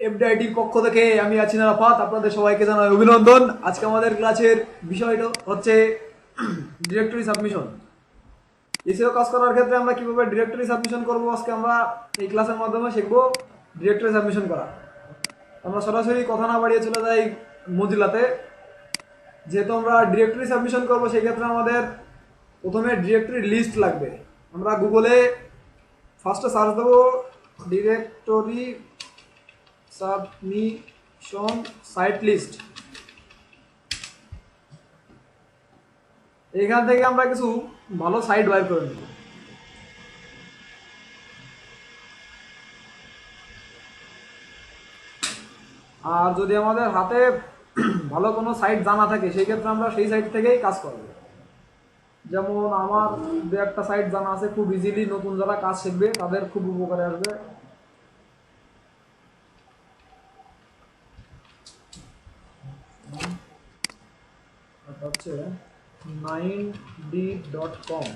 এফডিআইটির পক্ষ থেকে আমি আছি আরাফাত, আপনাদের সবাইকে জানাই অভিনন্দন। আজকে আমাদের ক্লাসের বিষয়টা হচ্ছে ডিরেক্টরি সাবমিশন। এসিও কাজ করার ক্ষেত্রে আমরা কিভাবে ডিরেক্টরি সাবমিশন করব, আজকে আমরা এই ক্লাসের মাধ্যমে শিখব ডিরেক্টরি সাবমিশন করা। আমরা সরাসরি কথা না বাড়িয়ে চলে যাই মজিলাতে। যেহেতু আমরা ডিরেক্টরি সাবমিশন করব, সেই ক্ষেত্রে আমাদের প্রথমে ডিরেক্টরি লিস্ট লাগবে। আমরা গুগলে ফার্স্টে সার্চ দেবো ডিরেক্টরি সাবমিশন সাইট লিস্ট। এখান থেকে আমরা কিছু ভালো সাইট বাইর করে নেব। আর যদি আমাদের হাতে ভালো কোনো সাইট জানা থাকে, সেই ক্ষেত্রে আমরা সেই সাইট থেকেই কাজ করব। যেমন আমার দু একটা সাইট জানা আছে, খুব ইজিলি নতুন যারা কাজ শিখবে তাদের খুব উপকারে আসবে। হচ্ছে 9d.com।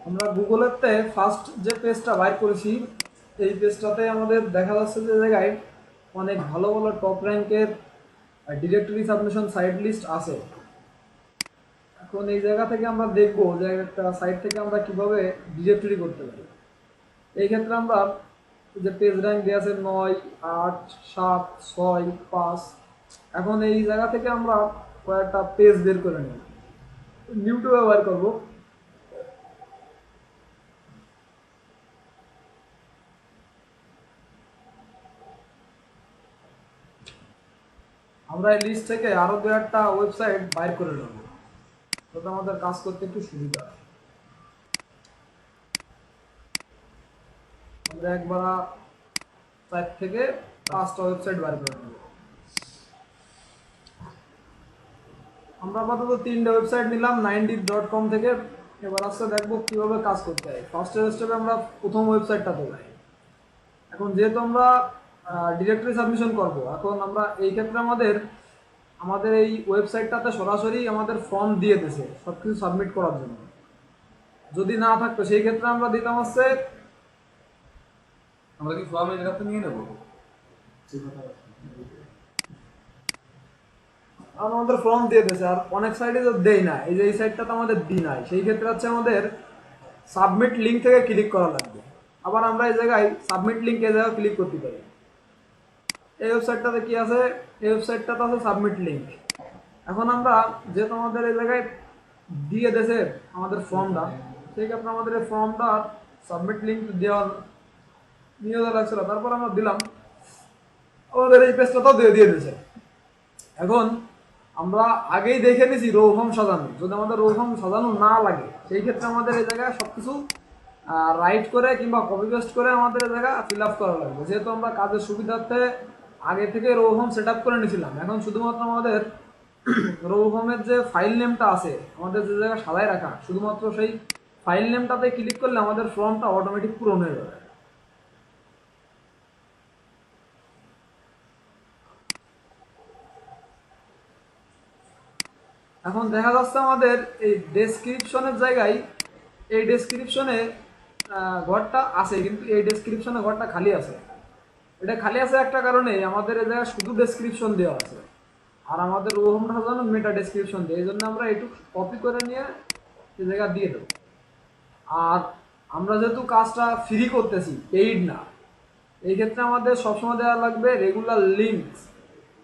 আমরা গুগলেতে ফার্স্ট যে পেজটা বাইর করেছি, এই পেজটাতে আমাদের দেখা যাচ্ছে যে জায়গায় অনেক ভালো ভালো টপ র্যাঙ্কের ডিরেক্টরি সাবমিশন সাইট লিস্ট আছে। এখন এই জায়গা থেকে আমরা দেখবো যে একটা সাইট থেকে আমরা কিভাবে ডিরেক্টরি করতে পারি। এই ক্ষেত্রে আমরা যে পেজ র্যাঙ্ক দেওয়া আছে 9, 8, 7, 6, 5, এখন এই জায়গা থেকে আমরা কয়েকটা পেজ বের করে নেব। নিউটো ব্যবহার করবো। আমরা এই লিস্ট থেকে আরো দু একটা ওয়েবসাইট বাইর করে নেব, যাতে আমাদের কাজ করতে একটু সুবিধা হয়। আমরা একবার সাইট থেকে 5টা ওয়েবসাইট বাইর করে নেব। আমরা আপাতত 3টে ওয়েবসাইট নিলাম 9d.com থেকে। এবার আসছে দেখবো কিভাবে কাজ করতে হয়। ফার্স্ট স্টেপে আমরা প্রথম ওয়েবসাইটটাতে যাই। এখন যেহেতু আমরা ডিরেক্টরি সাবমিশন করব, এখন আমরা এই ক্ষেত্রে আমাদের এই ওয়েবসাইটটাতে সরাসরি আমাদের ফর্ম দিয়ে দিয়েছে সব কিছু সাবমিট করার জন্য। যদি না থাকতো সেই ক্ষেত্রে আমরা দিতাম হচ্ছে, আমরা কি ফর্ম এই জায়গাতে নিয়ে নেব? আমাদের ফর্ম দিয়ে দিয়েছে। আর অনেক সাইটে তো দেই না, এই যে এই সাইটটাতে আমাদের দিই নাই, সেই ক্ষেত্রে হচ্ছে আমাদের সাবমিট লিঙ্ক থেকে ক্লিক করা লাগবে। আবার আমরা এই জায়গায় সাবমিট লিঙ্ক এই জায়গায় ক্লিক করতে পারি। এই ওয়েবসাইটটাতে কি আছে? এই ওয়েবসাইটটাতে আছে সাবমিট লিঙ্ক। এখন আমরা যেহেতু আমাদের এই জায়গায় দিয়ে দিয়েছে আমাদের ফর্মটা, সেই ক্ষেত্রে আমাদের এই ফর্মটা সাবমিট লিঙ্ক নিয়ে দেওয়া লাগছিল। তারপর আমরা দিলাম, আমাদের এই পেজটাও দিয়ে দিয়েছে। এখন আমরা আগেই দেখে নিয়েছি রো ফর্ম সাজানো। যদি আমাদের রো ফর্ম সাজানো না লাগে, সেই ক্ষেত্রে আমাদের এই জায়গায় সবকিছু রাইট করে কিংবা কপি পেস্ট করে আমাদের এই জায়গা ফিল আপ করা লাগবে। যেহেতু আমরা কাজের সুবিধার্থে আগে থেকে রো ফর্ম সেট আপ করে নিয়েছিলাম, এখন শুধুমাত্র আমাদের রো ফর্মের যে ফাইল নেমটা আছে আমাদের যে জায়গায় সাজায় রাখা, শুধুমাত্র সেই ফাইল নেমটাতে ক্লিক করলে আমাদের ফর্মটা অটোমেটিক পূরণ হয়ে যাবে। এখন দেখা যাচ্ছে আমাদের এই ডেসক্রিপশনের জায়গায়, এই ডেসক্রিপশনে ঘরটা আছে, কিন্তু এই ডেসক্রিপশনে ঘরটা খালি আছে। এটা খালি আছে একটা কারণে, আমাদের এই জায়গায় শুধু ডেসক্রিপশন দেওয়া আছে, আর আমাদের রোহমটা যেন মেটা ডেসক্রিপশন দেয়। এই জন্য আমরা একটু কপি করে নিয়ে এই জায়গা দিয়ে দেবো। আর আমরা যেহেতু কাজটা ফ্রি করতেছি, পেইড না, এই ক্ষেত্রে আমাদের সবসময় দেওয়া লাগবে রেগুলার লিঙ্ক।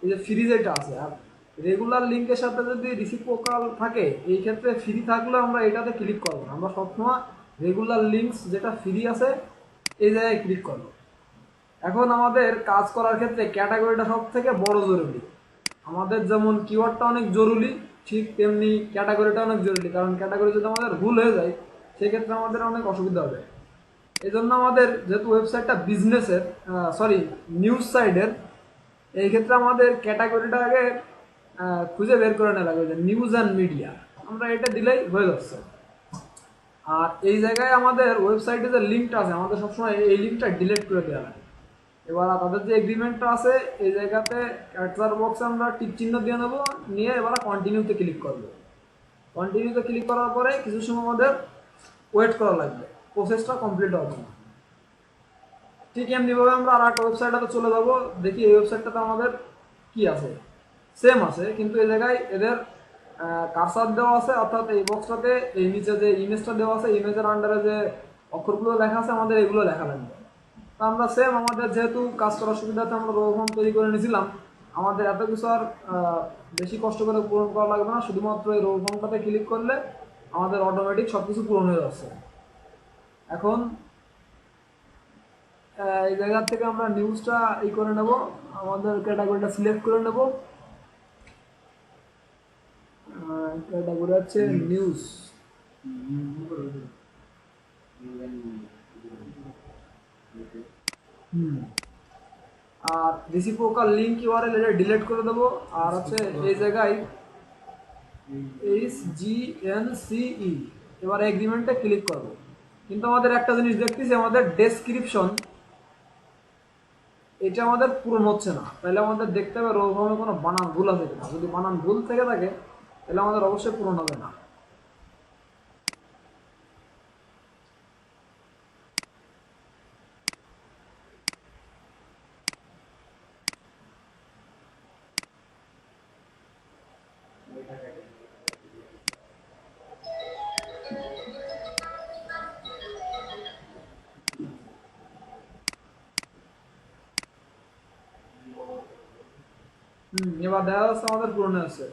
এই যে ফ্রি যেটা আছে, আর রেগুলার লিঙ্কের সাথে যদি রিসিপ্রোকাল থাকে, এই ক্ষেত্রে ফ্রি থাকলেও আমরা এটাতে ক্লিক করবো না। আমরা সবসময় রেগুলার লিঙ্কস যেটা ফ্রি আছে এই জায়গায় ক্লিক করবো। এখন আমাদের কাজ করার ক্ষেত্রে ক্যাটাগরিটা সব থেকে বড় জরুরি। আমাদের যেমন কিওয়ার্ডটা অনেক জরুরি, ঠিক তেমনি ক্যাটাগরিটা অনেক জরুরি। কারণ ক্যাটাগরি যদি আমাদের ভুল হয়ে যায়, সেক্ষেত্রে আমাদের অনেক অসুবিধা হবে। এই জন্য আমাদের যেহেতু ওয়েবসাইটটা বিজনেসের, নিউজ সাইডের, এই ক্ষেত্রে আমাদের ক্যাটাগরিটা আগে খুঁজে বের করে নেওয়া লাগবে, যে নিউজ অ্যান্ড মিডিয়া। আমরা এটা দিলেই হয়ে যাচ্ছে। আর এই জায়গায় আমাদের ওয়েবসাইটে যে লিঙ্কটা আছে আমাদের সবসময় এই লিঙ্কটা ডিলিট করে দেওয়া লাগে। এবার তাদের যে এগ্রিমেন্টটা আছে এই জায়গাতে ক্যাপচার বক্সে আমরা টিক চিহ্ন দিয়ে নেবো, নিয়ে এবার কন্টিনিউতে ক্লিক করবো। কন্টিনিউতে ক্লিক করার পরে কিছু সময় আমাদের ওয়েট করা লাগবে, প্রসেসটা কমপ্লিট হবে না। ঠিক এমনিভাবে আমরা আর একটা ওয়েবসাইটটাতে চলে যাবো, দেখি এই ওয়েবসাইটটাতে আমাদের কি আছে, সেম আছে, কিন্তু এই জায়গায় এদের কারসার দেওয়া আছে, অর্থাৎ এই বক্সটাতে এই নিচে যে ইমেজটা দেওয়া আছে ইমেজের আন্ডারে যে অক্ষরগুলো লেখা আছে আমাদের এগুলো লেখা লাগবে। তো আমরা সেম আমাদের যেহেতু কাজ করার সুবিধাতে আমরা রো ফর্ম তৈরি করে নিয়েছিলাম, আমাদের এত কিছু আর বেশি কষ্ট করে পূরণ করা লাগবে না, শুধুমাত্র এই রো ফর্মটাতে ক্লিক করলে আমাদের অটোমেটিক সব কিছু পূরণ হয়ে যাচ্ছে। এখন এই জায়গা থেকে আমরা নিউজটা ই করে নেব, আমাদের ক্যাটাগরিটা সিলেক্ট করে নেব। ক্যাটাগরি হচ্ছে নিউজ। আর রিসিপ্রোকাল লিঙ্ক ইউআরএল এটা ডিলিট করে দেবো। আর হচ্ছে এই জায়গায় HGNCE এবার এগ্রিমেন্টে ক্লিক করব। কিন্তু আমাদের একটা জিনিস দেখতেছি, আমাদের ডেসক্রিপশন এটা আমাদের পূরণ হচ্ছে না। তাহলে আমাদের দেখতে হবে রো ফর্মে কোনো বানান ভুল আছে কিনা। যদি বানান ভুল থেকে থাকে তাহলে আমাদের অবশ্যই পূরণ হবে না। এবার দেখা যাচ্ছে আমাদের পূরণ হয়েছে।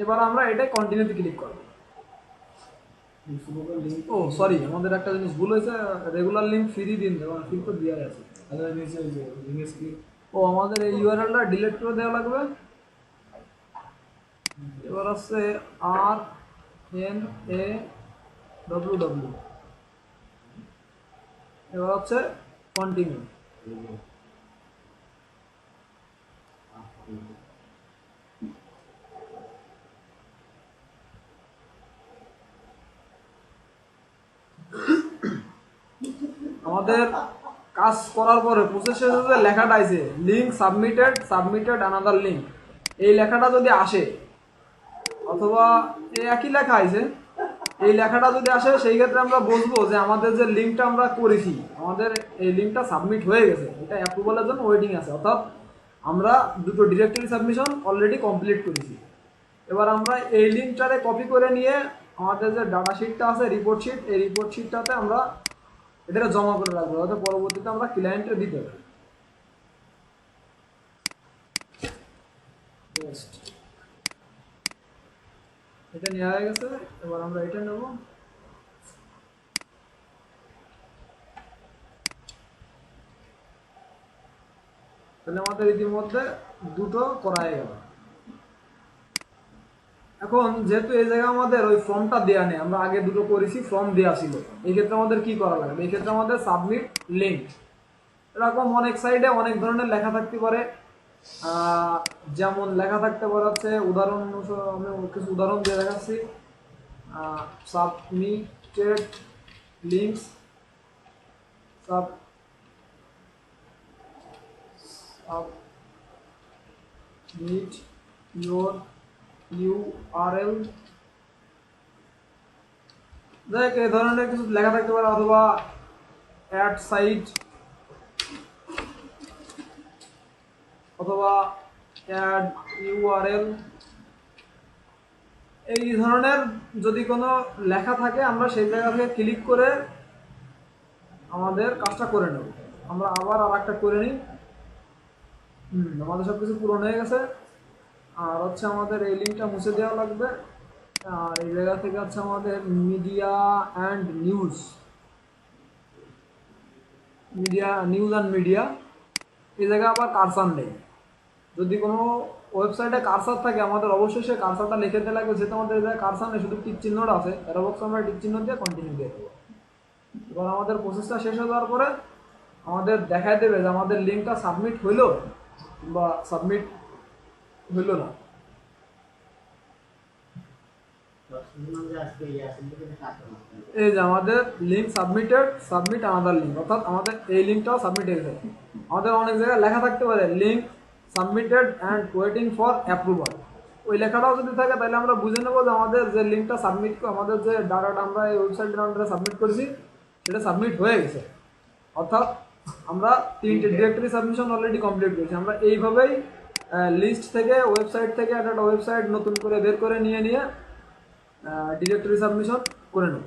এবার আমরা এটাই কন্টিনিউতে ক্লিক করব। ও সরি, আমাদের একটা জিনিস ভুল হয়েছে, রেগুলার লিঙ্ক ফ্রি দিন, ফ্রি তো দেওয়া আছে। ও আমাদের এই ইউআরএলটা ডিলিট করে দেওয়া লাগবে। এবার হচ্ছে RNAWW, এবার হচ্ছে কন্টিনিউ। আমাদের কাজ করার পরে প্রসেসে যে লেখাটা আছে লিঙ্ক সাবমিটেড অ্যানাদার লিঙ্ক, এই লেখাটা যদি আসে, অথবা এই একই লেখা আছে, এই লেখাটা যদি আসে সেই ক্ষেত্রে আমরা বুঝবো যে আমাদের যে লিঙ্কটা আমরা করেছি আমাদের এই লিঙ্কটা সাবমিট হয়ে গেছে, এটা অ্যাপ্রুভালের জন্য ওয়েটিং আছে, অর্থাৎ আমরা দুটো ডিরেক্টরি সাবমিশন অলরেডি কমপ্লিট করেছি। এবার আমরা এই লিঙ্কটারে কপি করে নিয়ে আমাদের যে ডাটা শিটটা আছে রিপোর্ট শিট, এই রিপোর্ট শিটটাতে আমরা এটা জমা করে রাখবো, যাতে পরবর্তীতে আমরা ক্লায়েন্টে দিতে পারি। এটা নেওয়া হয়ে গেছে, এবার আমরা এটা নেব। তাহলে আমাদের ইতিমধ্যে দুটো করা হয়ে গেল। এখন যেহেতু এই জায়গায় আমাদের ওই ফর্মটা দেওয়া নেই, আমরা আগে দুটো করেছি ফর্ম দেওয়া ছিল, এই ক্ষেত্রে আমাদের কি করা লাগবে? এই ক্ষেত্রে আমাদের সাবমিট লিঙ্ক, এরকম অনেক সাইডে অনেক ধরনের লেখা থাকতে পারে। যেমন লেখা থাকতে পারে হচ্ছে উদাহরণ, আমি কিছু উদাহরণ দিয়ে দেখাচ্ছি। Submitted links, submit your URL, দেখ এই ধরনের কিছু লেখা থাকতে পারে, অথবা অ্যাড সাইট, অথবা অ্যাড URL, এই ধরনের যদি কোনো লেখা থাকে আমরা সেই জায়গা থেকে ক্লিক করে আমাদের কাজটা করে নেব। আমরা আবার আর একটা করে নিই। আমাদের সব কিছু পূরণ হয়ে গেছে। আর হচ্ছে আমাদের এই লিঙ্কটা মুছে দেওয়া লাগবে। আর এই জায়গা থেকে হচ্ছে আমাদের media and news and media, এই জায়গায় আবার কারসার নেই। যদি কোনো ওয়েবসাইটে কারসার থাকে আমাদের অবশ্যই সে কারসারটা লিখে দিতে লাগবে, যেহেতু আমাদের এই জায়গায় কারসার নেই, শুধু টিক চিহ্নটা আছে, এর বক্স আমরা টিক চিহ্ন দিয়ে কন্টিনিউ দিয়ে দেবো। এবার আমাদের প্রসেসটা শেষ হয়ে যাওয়ার পরে আমাদের দেখায় দেবে যে আমাদের লিঙ্কটা সাবমিট হইলো বা সাবমিট হইলো না। এই যে আমাদের link submitted, submit another link, অর্থাৎ আমাদের এই লিঙ্কটাও সাবমিট হয়ে গেছে। আমাদের অনেক জায়গায় লেখা থাকতে পারে link submitted and waiting for approval. ওই লেখাটাও যদি থাকে তাহলে আমরা বুঝে নেবো যে আমাদের যে লিঙ্কটা সাবমিট, আমাদের যে ডাটাটা আমরা এই ওয়েবসাইটের আন্ডারে সাবমিট করেছি সেটা সাবমিট হয়ে গেছে। অর্থাৎ আমরা 3টে ডিরেক্টরি সাবমিশন অলরেডি কমপ্লিট করেছি। আমরা এইভাবেই লিস্ট থেকে, ওয়েবসাইট থেকে একটা ওয়েবসাইট নতুন করে বের করে নিয়ে ডিরেক্টরি সাবমিশন করে নেব।